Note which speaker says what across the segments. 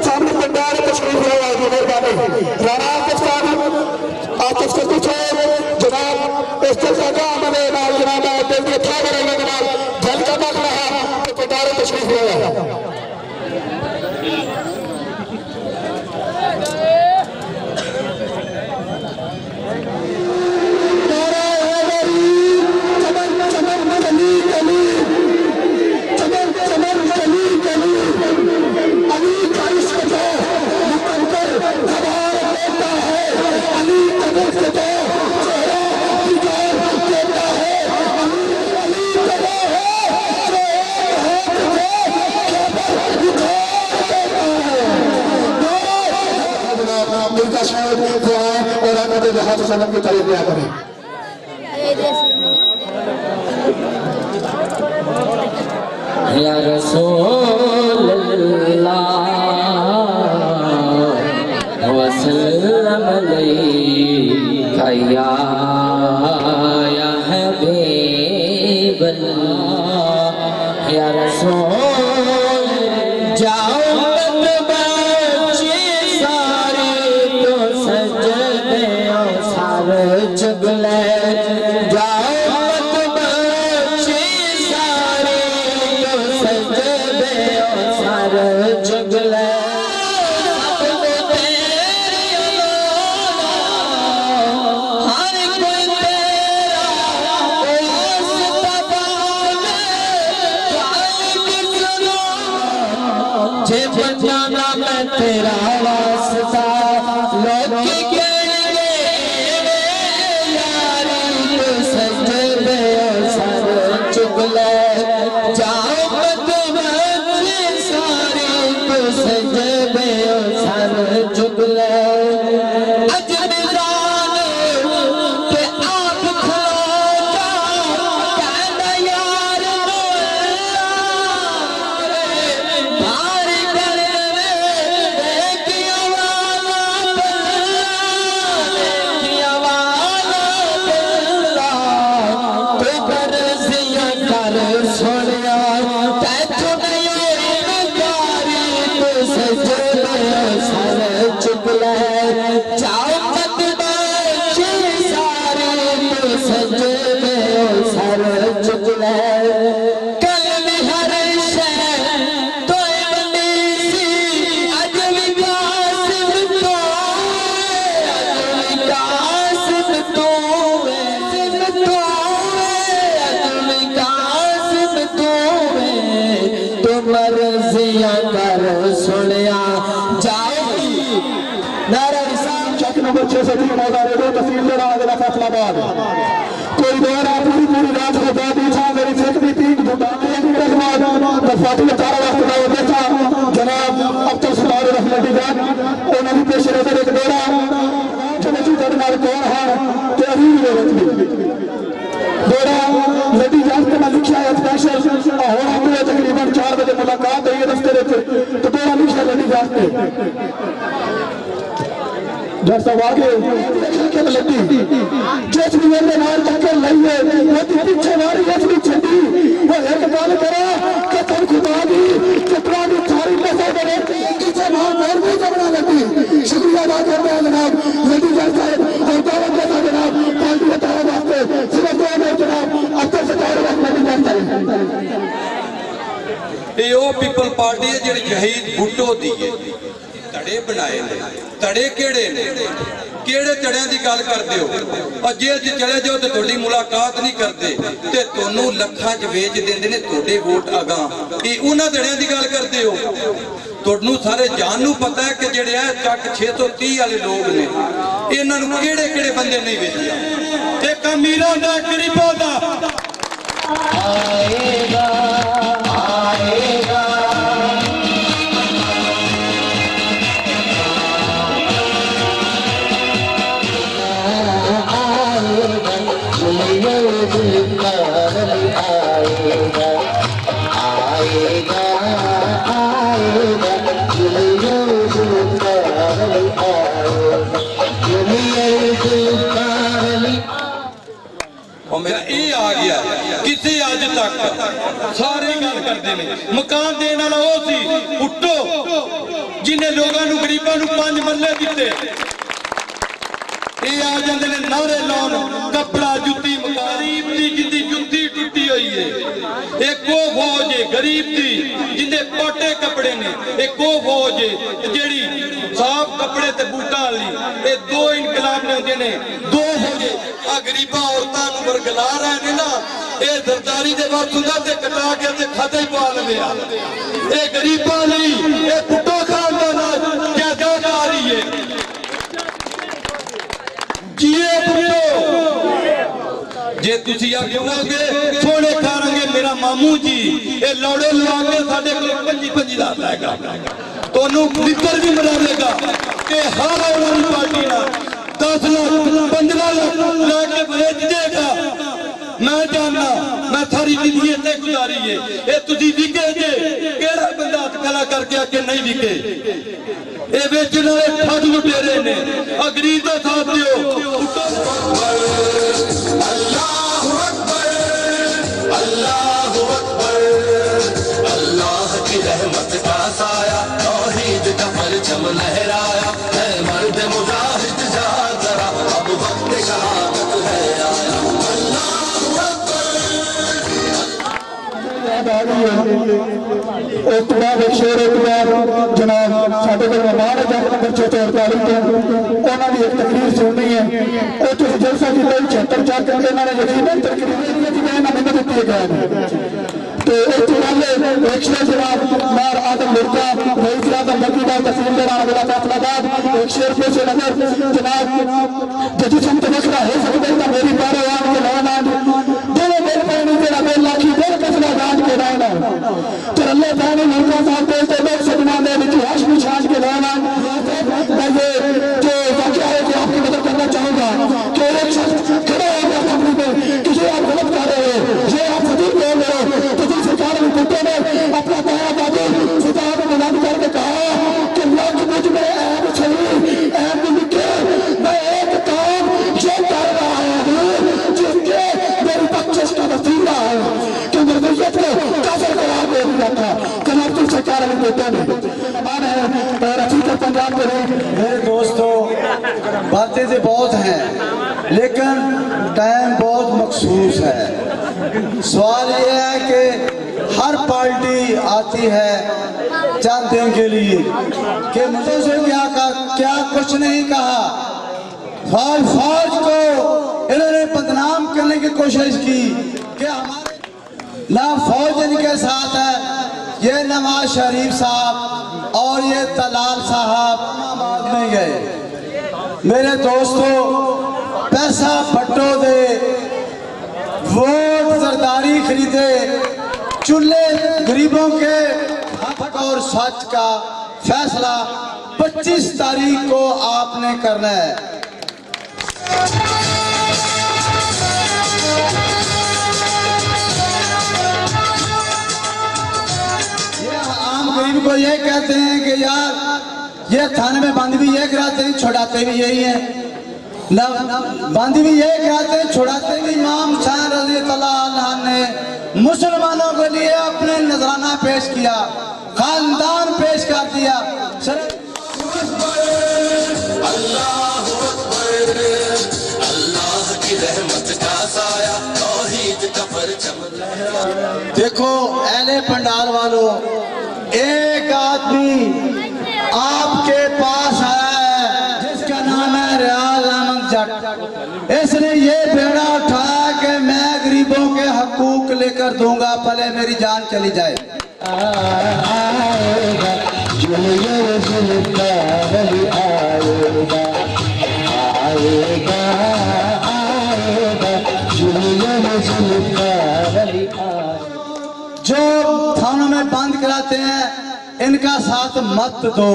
Speaker 1: سامنے پنڈال تشریف لے آئے گی مہربانی رانا آصف صاحب آصف سے کچھ جناب اس جلسہ کا عمل نال جناب دل کے تھا میرے جناب جل کا مخ رہا تو پنڈال تشریف لے آئے لحاظ سلام کی طریق دیا کریں
Speaker 2: یا رسول اللہ وسلم علیکہ یا حبیب اللہ یا رسول جاؤ چگلے جاؤ بچے سارے تو سجدے سار چگلے ہر کوئی تیرا جے بچانا میں تیرا واسطہ لوکی جاؤ بچے سارے تو سجدے سر چگلے اجبران کہ آپ کھلوتا کہنا یار بار کرنے کیا والا بلّہ تو برزیاں کر سوڑیا تیتو نہیں نگاری تو سجدے سر چگلے جاؤ بچے سارے تو سجدے سر چگلے کلم ہر شہر تو ابلیسی عجوی قاسم تو عجوی قاسم تو مرضیاں کر سنیا جاؤ نعرہ رسال چک نمبر 6 ہزار دو تحصیل لڑا دلا فیصلہ آباد کوئی دور آپ پوری رات کو بات تھا میری فکری تین دھوٹانے فاتح تارا وقت کا وہ دیکھا جناب ابتر ستار رحمت جان انہوں نے پیش نظر ایک دورہ جو نجی درمال کون ہے تحریر میں رکھلی دورہ لڑی جانتے میں لکھا ہے اسپیشل اور ہم نے تقریباً 4 بجے ملاقات ہے یہ دفتے رہتے تو دورہ لکھا لڑی جانتے جیسا واقعی کہ لڑی جس بھی میرے نال چکر لئیے وہ تھی پیچھے ماری اس بھی چھٹی وہ ایک بال کرا کہ تم خدا دی کتنا بھی تھاری پیسے بنے پیچھے مار مور بھی جبنا لڑی شکریہ ادا کرتے ہیں جناب لڑی جیسا اور دعوت جیسا جناب پالٹی بتایا واسطے صرف دو میں جناب اکتر سے چار وقت لڑی جیسا ہے
Speaker 3: یہ وہ پیپل پارٹی ہے جنہی جہید بھٹو دیئے تڑے بنائے لے تڑے کیڑے لے کیڑے تڑیاں دی گال کر دیو اور جیل جی چلے جو تو توڑی ملاقات نہیں کر دے تے تونوں لکھا جویج دن دینے توڑے ووٹ آگاں یہ انہاں تڑیاں دی گال کر دیو توڑنوں سارے جانوں پتہ ہے کہ جڑے ہیں چاک 630 والے لوگ نے انہاں نوں کیڑے کیڑے بندے نہیں بھیجیا ایک امیرہ دا قریبوں دا آئے گا آئے گا मेरा ये आ गया किसी अज तक सारे गल करते हैं मकान देने वाला वो सी भुट्टो जिन्हें लोगों को गरीबों को 5 मरले दिते ये आ जाते हैं नारे लाउन कपड़ा जुत्ती गरीब की जिंदी जुत्ती टुटी हुई है एक वो फौज है गरीब की जिंदे पाटे कपड़े ने एक वो फौज है जेड़ी साफ कपड़े ते बूटा वाली ये 2 इनकलाब ने होंगे ने 2 फौजे आ गरीबा औरतां नूं वरगला रहे ने ना ये सरदारी दे वक्त हुंदा ते कटा के ते खाते ही पा लवे आ ये गरीबां लई ये भुट्टो खान दा नाम क्या जगह आ रही है जिए भुट्टो जे तुसी आखोगे सोने खारंगे मेरा मामू जी ये लौड़े लवांगे साडे कोल 25 लाख लएगा तोनू निकर भी मिलावेगा कि हर वाली पार्टी ना 10 लाख 15 लाख लेके भेज देगा मैं जानना मैं थारी जिंदगी इतने गुजारी है ये तुसी विके जे केड़ा बंदा कला करके आके नहीं विके ये बेचने वाले ठग लुटेरे ने गरीब का साथ दियो अल्लाहु अकबर अल्लाहु अकबर अल्लाह की रहमत का साया तौहीद का परचम लहराया है मर्द मुजाहिद जा जरा अब वक्त शहादत है आया अल्लाहु अकबर
Speaker 1: اس تو بعد ایک شعر ایک بار جناب ساڈے کول مہمان ہے جناب نمبر 44 تو انہاں دی ایک تقریر سننی ہے او تو جلسہ کی 76 چار کرتے انہاں نے یقیناً تقریر دی میں انہاں نے مدد کی گیا تو اس تو بعد ایک شعر جناب مار آدم مرکا رئیس اعظم مرکا تحصیلدار ضلع فیصل آباد ایک شعر پیش نظر جناب جدید سمت نخرا ہے سکتے ہیں میری پارے وہاں کے نوانان دونوں میل پہنی تیرا میل لاکھی دل کسنا جانج کے رہنا تر اللہ تعالی مرکا صاحب دیتے لوگ سبنا دے لیتی ہاشمی چھانج کے نوانان میں یہ جو واقعہ ہے کہ آپ کی مدد کرنا چاہوں گا کہ ایک شخص کھڑا ہو گیا سامنے میں کہ یہ آپ غلط کر رہے ہو یہ آپ صدیق بول رہے ہو تو جن سرکار میں کتے نے اپنا دایا دادی ستاہ میں مدد کر کے کہا کہ لوگ مجھ میں عیب چھوڑی عیب لکھے میں ایک کام یہ کر رہا ہوں جس کے میری 25 کا وسیلہ ہے کہ مرضیت کو کافر قرار دے دیا تھا جناب تم سرکار میں کتے نے مان ہے رفیق پنجاب کے لوگ
Speaker 4: میرے دوستو باتیں تو بہت ہیں لیکن ٹائم بہت مخصوص ہے سوال یہ ہے کہ ہر پارٹی آتی ہے چند دن کے لیے کہ مجھے سے کیا کچھ نہیں کہا فوج کو انہوں نے بدنام کرنے کی کوشش کی کہ ہمارے نہ فوج ان کے ساتھ ہے یہ نواز شریف صاحب اور یہ طلال صاحب آباد میں گئے میرے دوستو پیسہ بھٹو دے ووٹ زرداری خریدے چولے غریبوں کے حق اور سچ کا فیصلہ 25 تاریخ کو آپ نے کرنا ہے غریب کو یہ کہتے ہیں کہ یار یہ تھانے میں بند بھی یہ کراتے ہیں چھوڑاتے بھی یہی ہیں بند بھی یہ کراتے ہیں چھوڑاتے بھی امام حسین رضی اللہ عنہ نے مسلمانوں کے لیے اپنے نذرانہ پیش کیا خاندان پیش کر دیا
Speaker 5: اللہ اکبر اللہ کی رحمت کا سایہ توحید کا پرچم لہرا
Speaker 4: دیکھو اہل پنڈال والوں ایک آدمی آپ کے پاس آیا ہے جس کا نام ہے ریاض احمد جٹ اس نے یہ بیڑا اٹھایا کہ میں غریبوں کے حقوق لے کر دوں گا پہلے میری جان چلی جائے
Speaker 2: آئے گا جو یہ ظلم کا ولی آئے گا آئے گا آئے گا جو یہ ظلم کا ولی آئے
Speaker 4: جو تھانوں میں بند کراتے ہیں ان کا ساتھ مت دو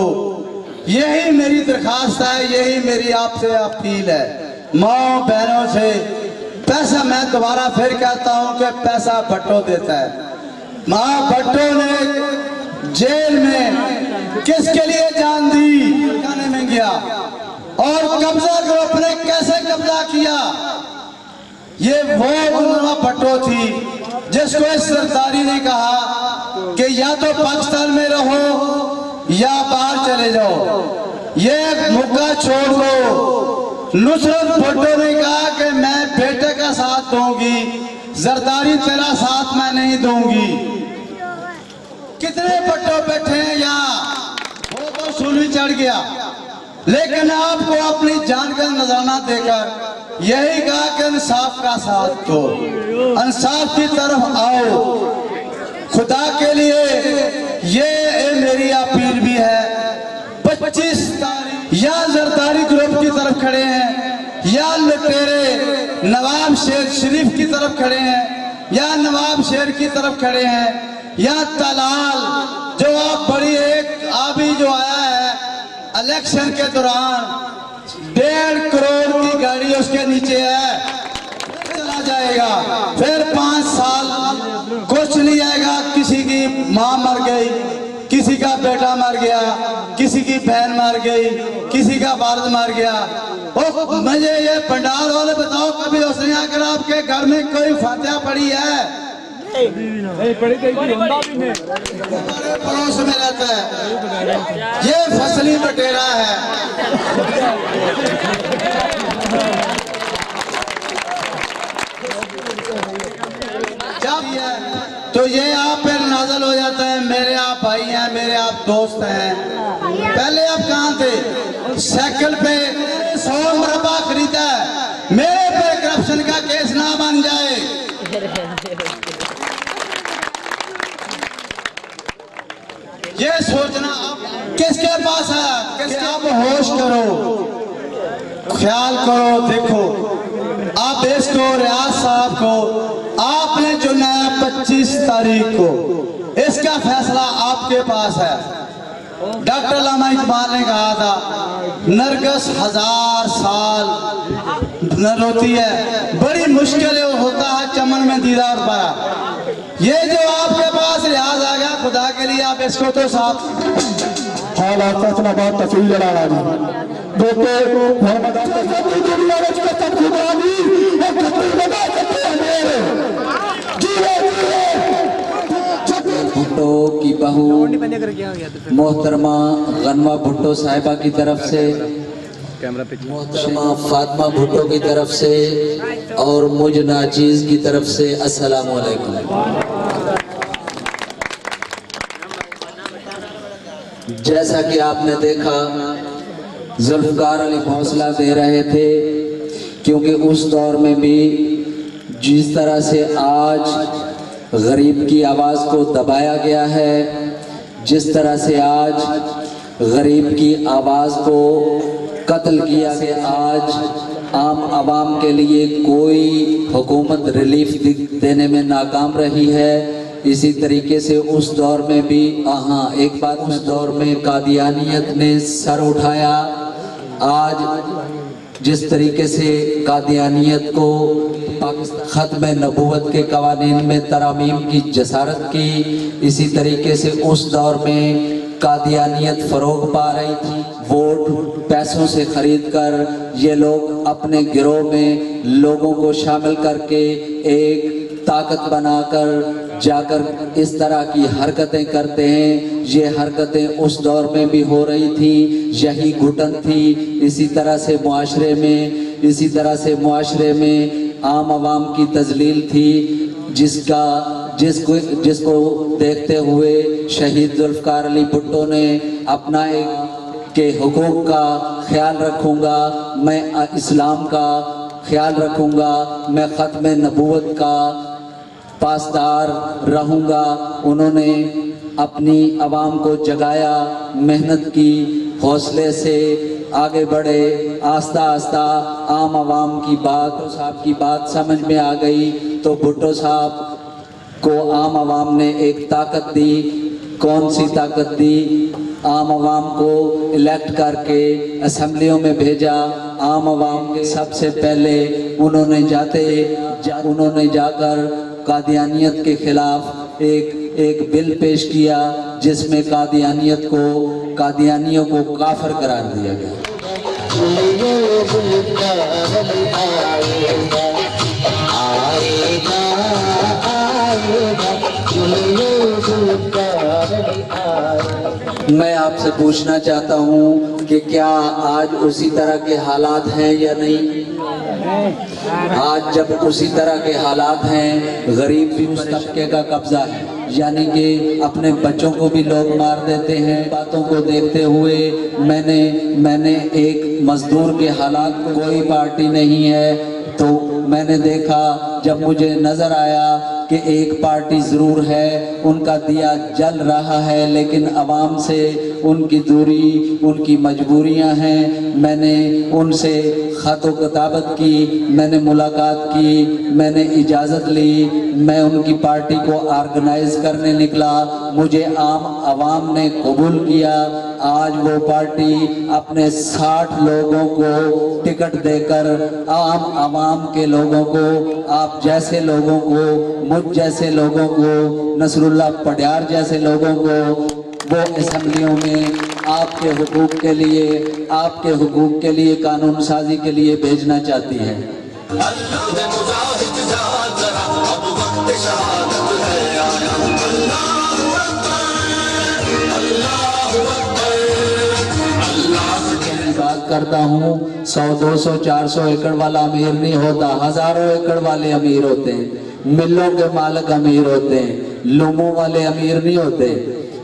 Speaker 4: یہی میری درخواست ہے یہی میری آپ سے اپیل ہے ماں بہنوں سے پیسہ میں دوبارہ پھر کہتا ہوں کہ پیسہ بھٹو دیتا ہے ماں بھٹو نے جیل میں کس کے لیے جان دی کھانے میں گیا اور قبضہ کو اپنے کیسے قبضہ کیا ये वो गुलमा भट्टो थी जिसको इस सरदारी ने कहा कि या तो पाकिस्तान में रहो या बाहर चले जाओ, ये मौका छोड़ दो। नुसरत भुट्टो ने कहा कि मैं बेटे का साथ दूंगी, जरदारी तेरा साथ मैं नहीं दूंगी। कितने भुट्टो बैठे हैं यहाँ, वो तो सूली चढ़ गया, लेकिन आपको अपनी जान का नजराना देकर यही कहा कि इंसाफ का साथ दो, इंसाफ की तरफ आओ। खुदा के लिए ये मेरी अपील भी है। 25 तारीख या जरदारी ग्रुप की तरफ खड़े हैं, या लुटेरे नवाब शेर शरीफ की तरफ खड़े हैं, या नवाब शेर की तरफ खड़े हैं, या तलाल जो आप बड़ी एक अभी जो आया है इलेक्शन के दौरान 1.5 करोड़ की गाड़ी उसके नीचे है, चला जाएगा। फिर 5 साल कुछ नहीं आएगा। किसी की माँ मर गई, किसी का बेटा मर गया, किसी की बहन मर गई, किसी का बालद मर गया। ओ मुझे ये पंडाल वाले बताओ, कभी उसने आकर आपके घर में कोई फातिहा पड़ी है? पड़ोस में रहता है, ये फसली बटेरा है। तो ये आप पर नाज़िल हो जाता है, मेरे आप भाई हैं, मेरे आप दोस्त हैं। पहले आप कहाँ थे? साइकिल पे 100 मुरब्बा खरीदा है, मेरे पे करप्शन का केस ना बन जाए। ये सोचना किसके पास है, किसके आप होश करो, ख्याल करो। देखो आप इसको रियाज साहब को आपने चुना है 25 तारीख को, इसका फैसला आपके पास है। डॉक्टर अल्लामा इकबाल ने कहा था नरगिस 1000 साल न रोती है, बड़ी मुश्किल होता है चमन में दीदार पाया। ये जो आपके पास लिहाज आ गया, खुदा के लिए आप इसको तो साफ
Speaker 1: हालात फैसला बहुत तफसील जला जी दोस्तों मोहम्मद
Speaker 6: भुट्टो की बहू मोहतरमा गनमा भुट्टो साहिबा की तरफ से, मोहतरमा फातिमा भुट्टो की तरफ से और मुझ नाचीज की तरफ से अस्सलामु अलैकुम। जैसा कि आपने देखा जुल्फ़िकार अली हौसला दे रहे थे, क्योंकि उस दौर में भी जिस तरह से आज गरीब की आवाज़ को दबाया गया है, जिस तरह से आज गरीब की आवाज़ को कत्ल किया गया, आज आम आवाम के लिए कोई हुकूमत रिलीफ देने में नाकाम रही है। इसी तरीके से उस दौर में भी एक बार उस दौर में कादियानियत ने सर उठाया। आज जिस तरीके से कादियानियत को पाकिस्तान ख़त्म नबूवत के कवानीन में तरामीम की जसारत की, इसी तरीके से उस दौर में कादियानियत फ़रोग पा रही थी। वोट पैसों से खरीद कर ये लोग अपने गिरोह में लोगों को शामिल करके एक ताकत बनाकर जाकर इस तरह की हरकतें करते हैं। ये हरकतें उस दौर में भी हो रही थी, यही घुटन थी। इसी तरह से मुआशरे में आम आवाम की तजलील थी, जिसको देखते हुए शहीद जुल्फ़िकार अली भुट्टो ने अपना के हुकूक का ख्याल रखूँगा, मैं इस्लाम का ख्याल रखूँगा, मैं ख़त्म नबूवत का पासदार रहूँगा। उन्होंने अपनी आवाम को जगाया, मेहनत की, हौसले से आगे बढ़े। आस्ता आस्ता आम आवाम की बात समझ में आ गई, तो भुट्टो साहब को आम आवाम ने एक ताकत दी। कौन सी ताकत दी? आम आवाम को इलेक्ट करके असम्बलियों में भेजा। आम आवाम के सबसे पहले उन्होंने जाकर कादियानियत के खिलाफ एक बिल पेश किया, जिसमें कादियानियों को काफिर करार दिया गया। मैं आपसे पूछना चाहता हूँ कि क्या आज उसी तरह के हालात हैं या नहीं? आज जब उसी तरह के हालात हैं, गरीब भी उस तबके का कब्जा है, यानी कि अपने बच्चों को भी लोग मार देते हैं। बातों को देखते हुए मैंने एक मजदूर के हालात को, कोई पार्टी नहीं है, तो मैंने देखा, जब मुझे नजर आया कि एक पार्टी ज़रूर है, उनका दिया जल रहा है, लेकिन अवाम से उनकी दूरी, उनकी मजबूरियां हैं। मैंने उनसे ख़त व किताबत की, मैंने मुलाकात की, मैंने इजाज़त ली, मैं उनकी पार्टी को ऑर्गेनाइज करने निकला, मुझे आम अवाम ने कबूल किया। आज वो पार्टी अपने 60 लोगों को टिकट देकर आम अवाम के लोगों को, आप जैसे लोगों को, मुझ जैसे लोगों को, नसरुल्लाह पडियार जैसे लोगों को वो असम्बलियों में आपके हुकूक के लिए कानून साजी के लिए भेजना चाहती है।
Speaker 5: अल्लाह ने मुजाहिद जहां जरा, अब वक्त शहादत है आया। अल्लाहु अकबर, अल्लाहु अकबर, अल्लाह
Speaker 6: की बात करता हूँ। 100, 200, 400 एकड़ वाला अमीर नहीं होता, हजारों एकड़ वाले अमीर होते हैं, मिलों के मालिक अमीर होते हैं, लूमों वाले अमीर नहीं होते।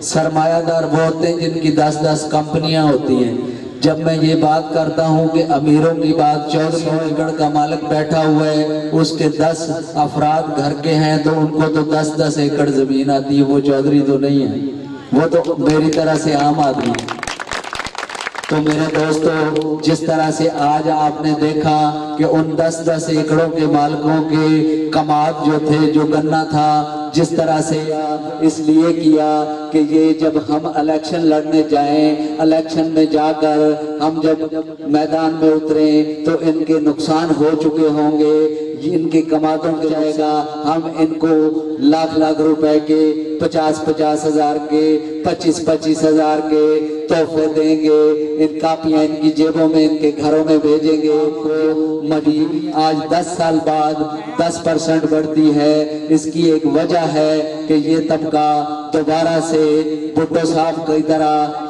Speaker 6: सरमायादार वो होते हैं जिनकी 10-10 कंपनियां होती हैं। जब मैं ये बात करता हूँ कि अमीरों की बात, 1400 एकड़ का मालिक बैठा हुआ है, उसके 10 अफराद घर के हैं, तो उनको तो 10-10 एकड़ जमीन आती है। वो चौधरी तो नहीं है, वो तो मेरी तरह से आम आदमी है। तो मेरे दोस्तों, जिस तरह से आज आपने देखा कि उन 10-10 एकड़ों के मालिकों के कमात जो थे, जो गन्ना था, जिस तरह से इसलिए किया कि ये जब हम इलेक्शन लड़ने जाएं, इलेक्शन में जाकर हम जब मैदान में उतरे तो इनके नुकसान हो चुके होंगे, इनके कमातों के जाएगा, हम इनको लाख रुपए के, 50-50 हजार के, 25-25 हजार के तोहफे देंगे, इन कापियां इनकी जेबों में, इनके घरों में भेजेंगे। तो मजीद आज 10 साल बाद 10% बढ़ती है। इसकी एक वजह है कि ये तबका दोबारा से भुट्टो साहब की तरह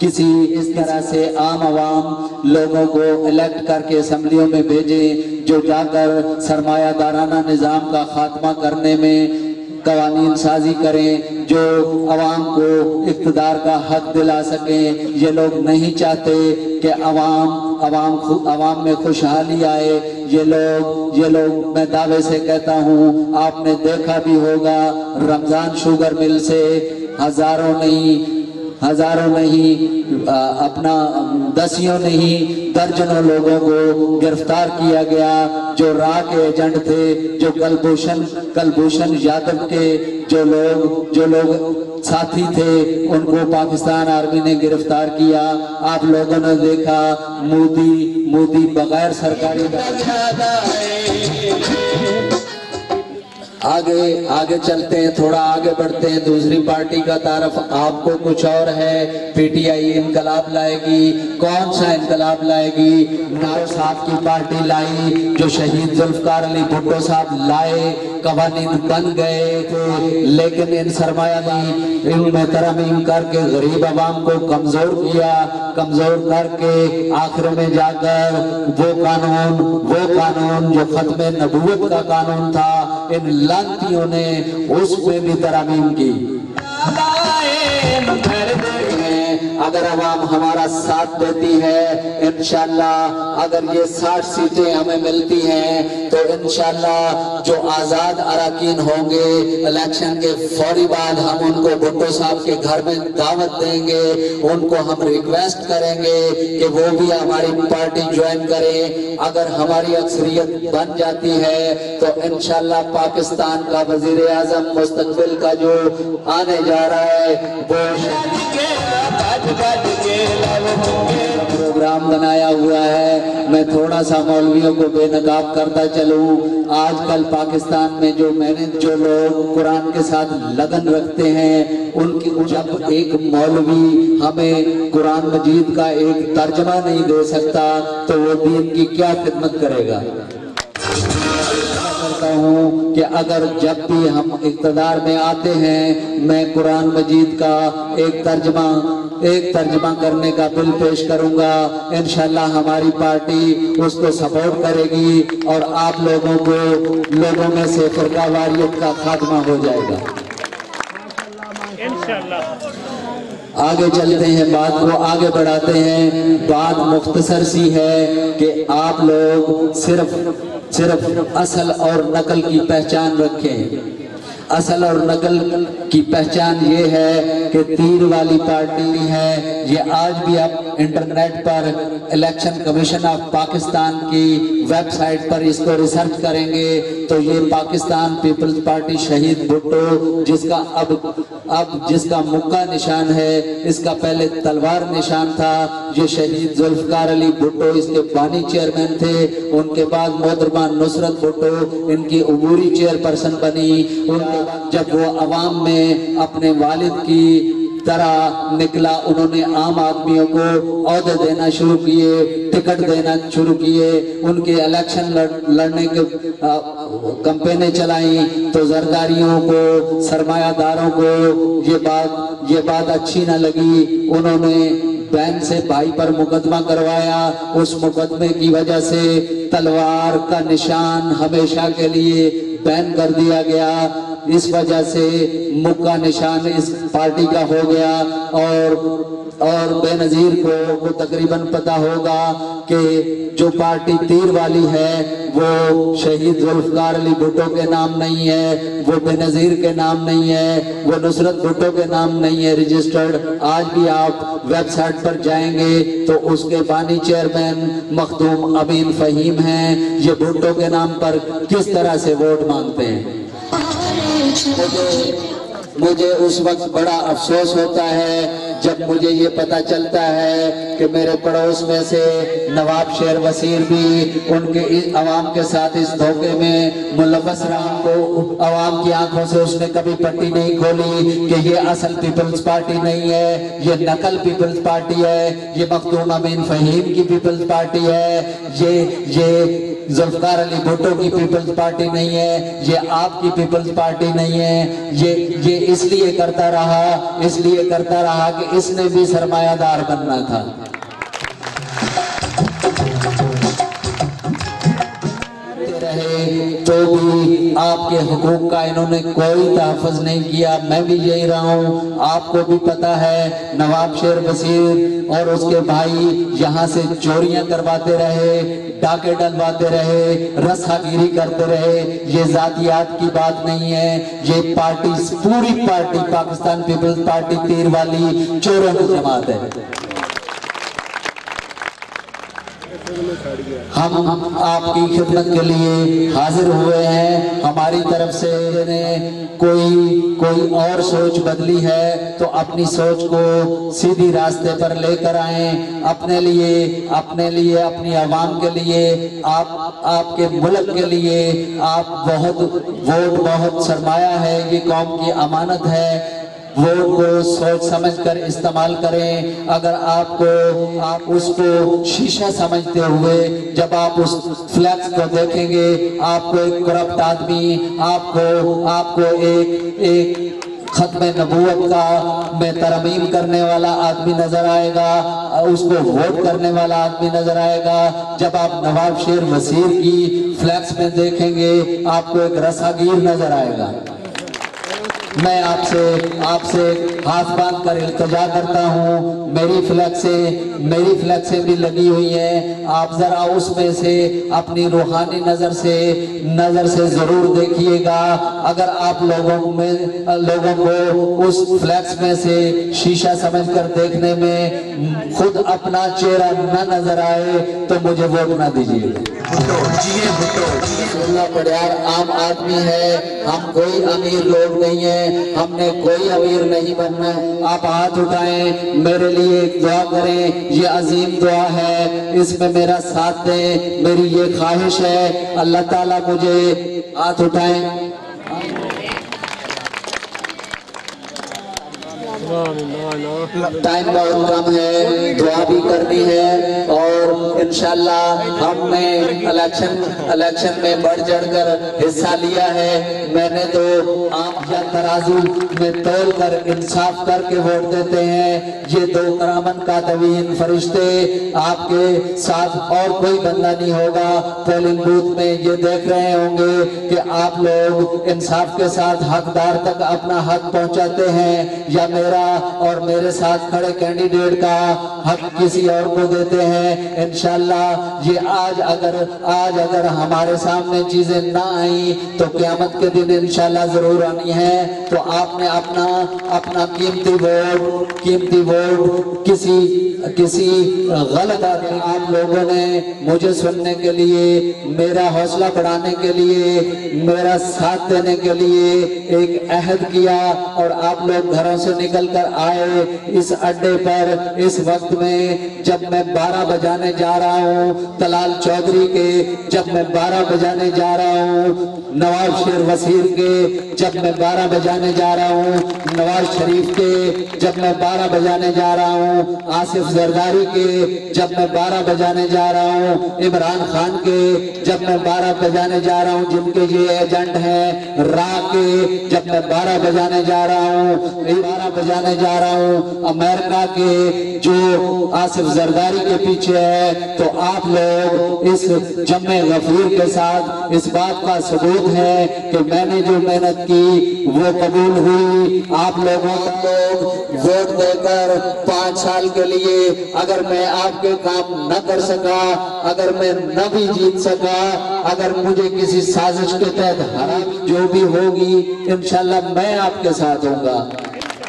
Speaker 6: किसी इस तरह से आम आवाम लोगों को इलेक्ट करके असम्बलियों में भेजें, जो जाकर सरमायादाराना निज़ाम का खात्मा करने में कवानीन साजी करें, जो अवाम को इक़्तिदार का हक दिला सकें। ये लोग नहीं चाहते कि अवाम में खुशहाली आए। ये लोग मैं दावे से कहता हूँ, आपने देखा भी होगा, रमज़ान शुगर मिल से हजारों नहीं, अपना दसियों नहीं, दर्जनों लोगों को गिरफ्तार किया गया, जो राह के एजेंट थे, जो कलभूषण यादव के जो लोग साथी थे, उनको पाकिस्तान आर्मी ने गिरफ्तार किया। आप लोगों ने देखा, मोदी बगैर सरकारी आगे चलते हैं, थोड़ा आगे बढ़ते हैं। दूसरी पार्टी का तारफ आपको कुछ और है। पीटीआई इनकलाब लाएगी। कौन सा इनकलाब लाएगी? नारो साहब की पार्टी लाई, जो शहीद जुल्फकार अली भुट्टो साहब लाए, कवानीन बन गए थे, लेकिन इन सरमाया ने इनमें तरमीम करके गरीब आवाम को कमजोर किया। कमजोर करके आखिर में जाकर वो कानून जो खत्मे नबूवत का कानून था, इन लानतियों ने उस पे भी तरमीम की। अगर अवाम हमारा साथ देती है, इंशाअल्लाह अगर ये 60 सीटें हमें मिलती हैं, तो इंशाअल्लाह जो आजाद अरकान होंगे, इलेक्शन के फौरी बाद हम उनको भुट्टो साहब के घर में दावत देंगे। उनको हम रिक्वेस्ट करेंगे कि वो भी हमारी पार्टी ज्वाइन करें। अगर हमारी अक्सरियत बन जाती है तो इंशाअल्लाह पाकिस्तान का वजीर आजम मुस्तकबिल का जो आने जा रहा है, वो प्रोग्राम बनाया हुआ है। मैं थोड़ा सा मौलवियों को बेनकाब करता चलूं। आजकल पाकिस्तान में जो लोग कुरान के साथ लगन रखते हैं, उनकी जब एक मौलवी हमें कुरान मजीद का एक तर्जमा नहीं दे सकता, तो वो दीन की क्या खिदमत करेगा। करता हूँ कि अगर जब भी हम इक़्तिदार में आते हैं, मैं कुरान मजीद का एक तर्जमा एक तर्जमा करने का बिल पेश करूंगा। इंशाल्लाह हमारी पार्टी उसको सपोर्ट करेगी और आप लोगों में से फिरकावारियत का खात्मा हो जाएगा। आगे चलते हैं, बात को आगे बढ़ाते हैं। बात मुख्तसर सी है कि आप लोग सिर्फ असल और नकल की पहचान रखें। असल और नकल की पहचान ये है कि तीर वाली पार्टी है। ये आज भी आप इंटरनेट पर इलेक्शन कमीशन ऑफ पाकिस्तान की वेबसाइट पर इसको रिसर्च करेंगे तो ये पाकिस्तान पीपल्स पार्टी शहीद भुट्टो, जिसका मुक्का निशान है, इसका पहले तलवार निशान था। ये शहीद जुल्फकार अली भुट्टो इसके बानी चेयरमैन थे। उनके बाद मोहतरमा नुसरत भुट्टो इनकी अबूरी चेयरपर्सन बनी। उनके जब वो अवाम में अपने वालिद की तरह निकला, उन्होंने आम आदमियों को औहदे देना शुरू किए, टिकट देना शुरू किए, उनके इलेक्शन लड़ने के कैंपेनें चलाई तो जरदारियों को, सरमायादारों को ये बात अच्छी न लगी। उन्होंने बहन से भाई पर मुकदमा करवाया। उस मुकदमे की वजह से तलवार का निशान हमेशा के लिए बैन कर दिया गया। इस वजह से मुक्का निशान इस पार्टी का हो गया। और बेनज़ीर को तकरीबन पता होगा कि जो पार्टी तीर वाली है वो शहीद जुल्फकार अली भुट्टो के नाम नहीं है, वो बेनज़ीर के नाम नहीं है, वो नुसरत भुट्टो के नाम नहीं है रजिस्टर्ड। आज भी आप वेबसाइट पर जाएंगे तो उसके बानी चेयरमैन मखदूम अमीन फहीम हैं। ये भुट्टो के नाम पर किस तरह से वोट मांगते हैं। मुझे उस वक्त बड़ा अफसोस होता है जब मुझे ये पता चलता है कि मेरे पड़ोस में से नवाब शेर वसीर भी उनके अवाम के साथ इस धोखे में मुलव्वस रहा। को अवाम की आंखों से उसने कभी पट्टी नहीं खोली कि ये असल पीपल्स पार्टी नहीं है, ये नकल पीपल्स पार्टी है, ये मखदूम अमीन फहीम की पीपल्स पार्टी है, ये जुल्फकार अली भुट्टो की पीपल्स पार्टी नहीं है, ये आपकी पीपल्स पार्टी नहीं है। ये इसलिए करता रहा कि इसने भी सरमायादार बनना था। तो भी आपके हुकूक का इन्होंने कोई तहफ़्फ़ुज़ नहीं किया। मैं भी यही रहा हूँ, आपको भी पता है नवाब शेर वसीर और उसके भाई यहाँ से चोरियां करवाते रहे, डाके डलवाते रहे, रस्सागिरी करते रहे। ये जातियात की बात नहीं है, ये पूरी पार्टी पाकिस्तान पीपल्स पार्टी तीर वाली चोरों की जमात है। हम आपकी खिदमत के लिए हाजिर हुए हैं। हमारी तरफ से कोई और सोच बदली है तो अपनी सोच को सीधी रास्ते पर लेकर आए। अपने लिए अपनी आवाम के लिए, आपके मुल्क के लिए आप बहुत सरमाया है, ये कौम की अमानत है। वोट को सोच समझ कर इस्तेमाल करें। अगर आप उसको शीशा समझते हुए जब आप उस फ्लैक्स को देखेंगे, आपको एक करप्ट आदमी, आपको एक खत्म नबूवत का में तरमीम करने वाला आदमी नजर आएगा, उसको वोट करने वाला आदमी नजर आएगा। जब आप नवाब शेर वसीर की फ्लैक्स में देखेंगे, आपको एक रसागीर नजर आएगा। मैं आपसे हाथ बांध कर इल्तिजा करता हूँ, मेरी फ्लैक्सें भी लगी हुई हैं। आप जरा उसमें से अपनी रूहानी नजर से जरूर देखिएगा। अगर आप लोगों को उस फ्लैक्स में से शीशा समझकर देखने में खुद अपना चेहरा न नजर आए तो मुझे वोट ना दीजिए। पड़ियार आम आदमी है, हम कोई अमीर लोग नहीं है, हमने कोई अमीर नहीं बनना। आप हाथ उठाएं, मेरे लिए एक दुआ करें, ये अजीम दुआ है, इसमें मेरा साथ दें। मेरी ये ख्वाहिश है, अल्लाह ताला मुझे हाथ उठाएं। टाइम बहुत कम है, दुआ भी करनी है और इंशाल्लाह हमने इलेक्शन में बढ़ चढ़कर हिस्सा लिया है। मैंने तो आप या तराजू में तोल कर इंसाफ करके वोट देते हैं। ये दो करामन का तवीन फरिश्ते आपके साथ और कोई बंदा नहीं होगा। पोलिंग बूथ में ये देख रहे होंगे कि आप लोग इंसाफ के साथ हकदार तक अपना हक पहुंचाते हैं या मेरा और मेरे साथ खड़े कैंडिडेट का हक किसी और को देते हैं। इंशाल्लाह ये आज अगर हमारे सामने चीजें ना आई तो क़यामत के दिन इंशाल्लाह जरूर आनी है। तो आपने अपना कीमती वोट किसी गलत आदमी, आप लोगों ने मुझे सुनने के लिए, मेरा हौसला बढ़ाने के लिए, मेरा साथ देने के लिए एक अहद किया और आप लोग घरों से निकल कर आए इस अड्डे पर। इस वक्त में जब मैं 12 बजाने जा रहा हूँ तलाल चौधरी के, जब मैं 12 बजाने जा रहा हूँ नवाज शेर वसीर के, जब मैं 12 बजाने जा रहा हूँ नवाज शरीफ के, जब मैं 12 बजाने जा रहा हूँ आसिफ जरदारी के, जब मैं 12 बजाने जा रहा हूँ इमरान खान के, जब मैं 12 बजाने जा रहा हूँ जिनके ये एजेंट हैं रा के, जब मैं 12 बजाने जा रहा हूँ 12 बजाने जा रहा हूँ अमेरिका के जो आसिफ जरदारी के पीछे है। तो आप लोग इस जम्मे गफूर के साथ इस बात का सबूत है कि मैंने जो मेहनत की वो कबूल हुई। आप लोगों को वोट देकर 5 साल के लिए अगर मैं आपके काम न कर सका, अगर मैं न भी जीत सका, अगर मुझे किसी साजिश के तहत हरा जो भी होगी इंशाल्लाह मैं आपके साथ हूँगा।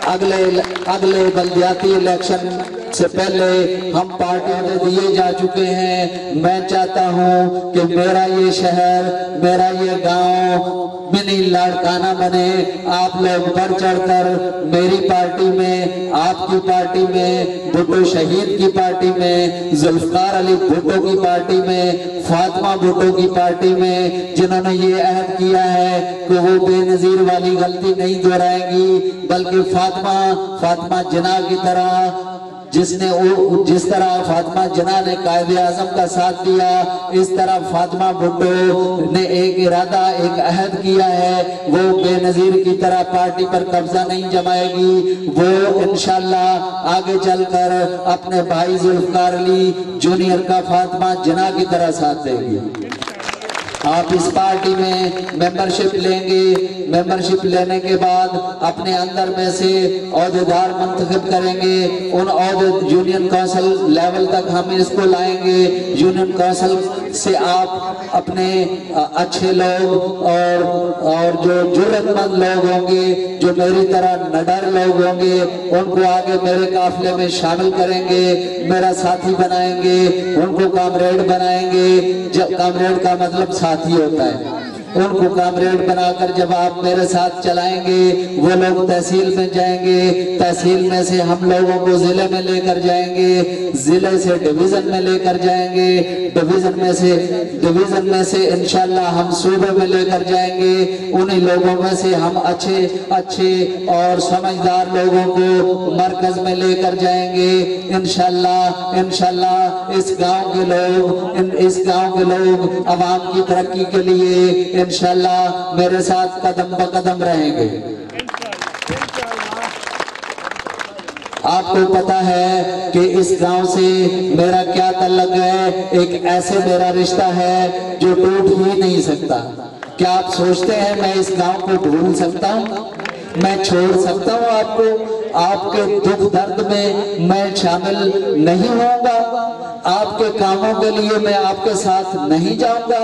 Speaker 6: अगले बल्दियाती इलेक्शन से पहले हम पार्टियों में दिए जा चुके हैं। मैं चाहता हूं कि मेरा ये शहर, मेरा ये गांव मिनी लाड़काना बने। आप लोग बढ़ चढ़कर मेरी पार्टी में, आपकी पार्टी में, भुट्टो शहीद की पार्टी में, जुल्फकार अली भुट्टो की पार्टी में, फातिमा भुट्टो की पार्टी में, जिन्होंने ये अहद किया है कि वो बेनजीर वाली गलती नहीं दोहराएंगी बल्कि फातिमा जिन्ना की तरह जिस तरह फातिमा जिन्ना ने कायदे आज़म का साथ दिया, इस तरह फातिमा भुट्टो ने एक इरादा, एक अहद किया है वो बेनजीर की तरह पार्टी पर कब्जा नहीं जमाएगी। वो इंशाल्लाह आगे चलकर अपने भाई जुल्फकार अली जूनियर का फातिमा जिन्ना की तरह साथ देगी। आप इस पार्टी में मेंबरशिप लेंगे, मेंबरशिप लेने के बाद अपने अंदर में से औहदेदार मुंतखब करेंगे। उन यूनियन काउंसिल लेवल तक हम इसको लाएंगे। यूनियन काउंसिल से आप अपने अच्छे लोग और जो जुर्रतमंद लोग होंगे, जो मेरी तरह नडर लोग होंगे, उनको आगे मेरे काफिले में शामिल करेंगे, मेरा साथी बनाएंगे, उनको कामरेड बनाएंगे। जब कामरेड का मतलब साथी होता है, उनको कामरेड बनाकर जब आप मेरे साथ चलाएंगे वो लोग तहसील में जाएंगे, तहसील में से हम लोगों को जिले में लेकर जाएंगे, जिले से डिवीजन में लेकर जाएंगे, डिवीजन में से इंशाल्लाह हम सूबे में लेकर जाएंगे। उन्हीं लोगों में से हम अच्छे और समझदार लोगों को मरकज में लेकर जाएंगे। इंशाल्लाह इस गांव के लोग अवाम की तरक्की के लिए इंशाल्लाह मेरे साथ कदम ब कदम रहेंगे। आपको पता है कि इस गांव से मेरा क्या तल्लुक है, एक ऐसे मेरा रिश्ता है जो टूट ही नहीं सकता। क्या आप सोचते हैं मैं इस गांव को भूल सकता हूं? मैं छोड़ सकता हूं आपको? आपके दुख दर्द में मैं शामिल नहीं होऊंगा? आपके कामों के लिए मैं आपके साथ नहीं जाऊंगा?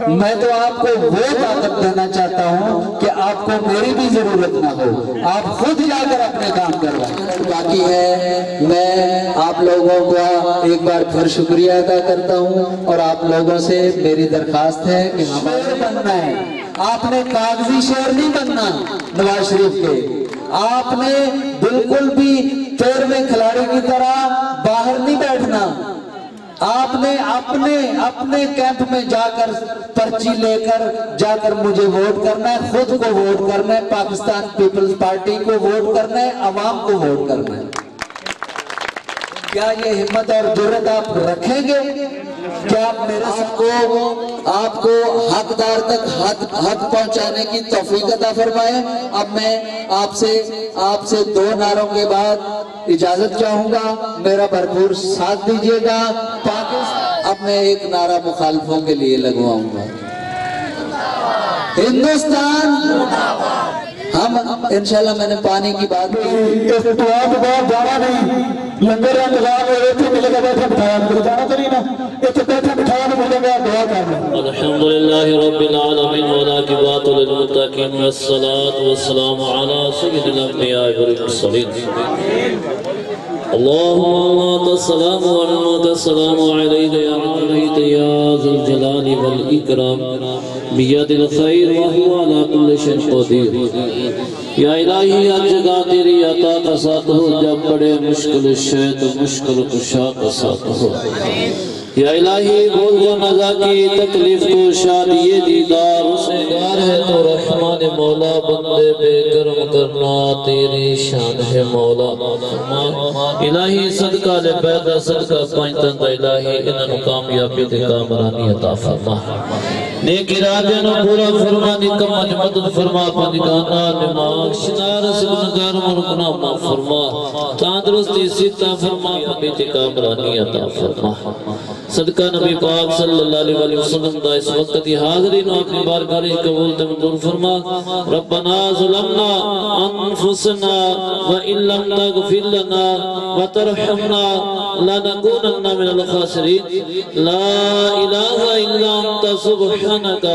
Speaker 6: मैं तो आपको वो ताकत देना चाहता हूँ कि आपको मेरी भी जरूरत ना हो, आप खुद जाकर अपने काम करवाएं। बाकी है मैं आप लोगों का एक बार फिर शुक्रिया अदा करता हूँ और आप लोगों से मेरी दरखास्त है कि हमारे बनना है। आपने कागजी शेर नहीं बनना नवाज शरीफ के, आपने बिल्कुल भी 13वें खिलाड़ी की तरह बाहर नहीं बैठना। آپ نے اپنے کیمپ میں جا کر پرچی لے کر جا کر مجھے ووٹ کرنا ہے، خود کو ووٹ کرنا ہے، پاکستان پیپلز پارٹی کو ووٹ کرنا ہے، عوام کو ووٹ کرنا ہے۔ کیا یہ ہمت اور جرات آپ رکھیں گے؟ کیا آپ میرے آپ کو حقدار تک حق پہنچانے کی توفیق عطا فرمائے؟ اب میں آپ سے 2 نعروں کے بعد اجازت چاہوں گا، میرا بھرپور ساتھ دیجیے گا۔ اب میں ایک نعرہ مخالفوں کے لیے لگواؤں گا، ہندوستان ہم انشاءاللہ میں نے پانی کی بات کی،
Speaker 2: اس دعا کے بعد جانا نہیں، لنگر انتظام ہے، ایتھے ملے گا بیٹھا بٹھایا نہیں، جانا تو نہیں نا، ایتھے بیٹھا بٹھایا نہیں ملے گا، دعا کرنا۔
Speaker 7: الحمدللہ رب العالمین والعاقبۃ للمتقین والصلاة والسلام علی سید الانبیاء والمرسلین۔ اللہم السلام والسلام علیک یا علیک یا ذی الجلال والاکرام بیاد الخیر وہو علی کل شیء قدیر۔ یا الہی ہر جگہ تیری عطا کا ساتھ ہو، جب بڑے مشکل شے تو مشکل کشا کا ساتھ ہو۔ یا الہی بول جو نزا کی تکلیف کو شاد یہ دیدار اسے گار ہے تو رحمان مولا، بندے بے کرم کرنا تیری شان ہے مولا۔ الہی صدقہ لے پیدا صدقہ پائنتن دا الہی انہوں کامیابی دے کامرانی عطا فرما، نیک ارادے نو پورا فرما، نکمت مدد فرما، پندگانا نماغ شنار سبنگار مرکنا ما فرما، تاندرستی سیتا فرما، پندی کامرانی عطا فرما۔ صدقہ نبی پاک صلی اللہ علیہ وسلم دا اس وقت دی حاضرین اپنی بارگاہ قبول تے منظور فرما۔ ربنا ظلمنا انفسنا وان لم تغفر لنا وترحمنا لنكونن من الخاسرین۔ لا الہ الا انت سبحانک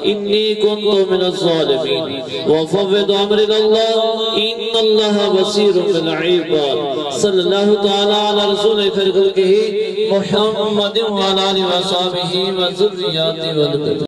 Speaker 7: انی کنت من الظالمین۔ وفوض امر اللہ ان اللہ بصیر بالعباد۔ صلی اللہ تعالی علی رسول خیر خلقہ محمد وعلى آله وصحبه وذرياته